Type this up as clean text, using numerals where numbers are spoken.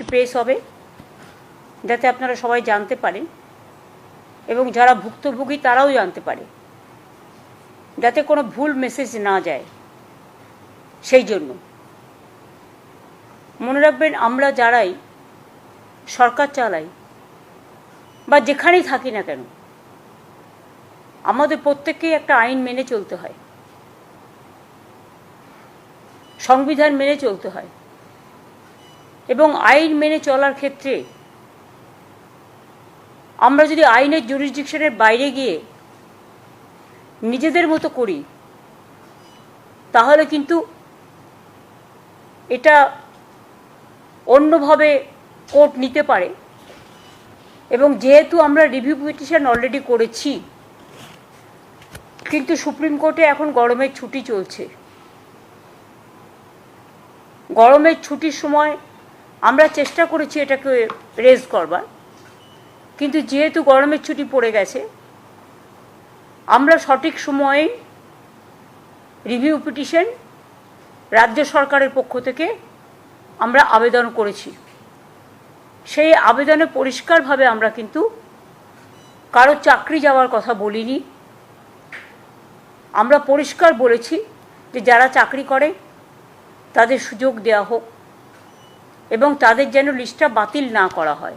Press হবে, যাতে আপনারা সবাই জানতে পারেন এবং যারা ভুক্তভোগী তারাও জানতে পারে, যাতে কোনো ভুল মেসেজ না যায়। সেই জন্য মনে রাখবেন, আমরা যারাই সরকার চালাই বা যেখানেই থাকি না কেন, আমাদের প্রত্যেককেই একটা আইন মেনে চলতে হয়, সংবিধান মেনে চলতে হয়। এবং আইন মেনে চলার ক্ষেত্রে আমরা যদি আইনের জুরিসডিকশনের বাইরে গিয়ে নিজেদের মতো করি, তাহলে কিন্তু এটা অন্যভাবে কোর্ট নিতে পারে। এবং যেহেতু আমরা রিভিউ পিটিশন অলরেডি করেছি, কিন্তু সুপ্রিম কোর্টে এখন গরমের ছুটি চলছে। গরমের ছুটির সময় আমরা চেষ্টা করেছি এটাকে রেজ করবার, কিন্তু যেহেতু গরমের ছুটি পড়ে গেছে, আমরা সঠিক সময়ে রিভিউ পিটিশন রাজ্য সরকারের পক্ষ থেকে আমরা আবেদন করেছি। সেই আবেদনে পরিষ্কারভাবে আমরা কিন্তু কারো চাকরি যাওয়ার কথা বলিনি। আমরা পরিষ্কার বলেছি যে যারা চাকরি করে তাদের সুযোগ দেওয়া হোক এবং তাদের যেন লিস্টটা বাতিল না করা হয়।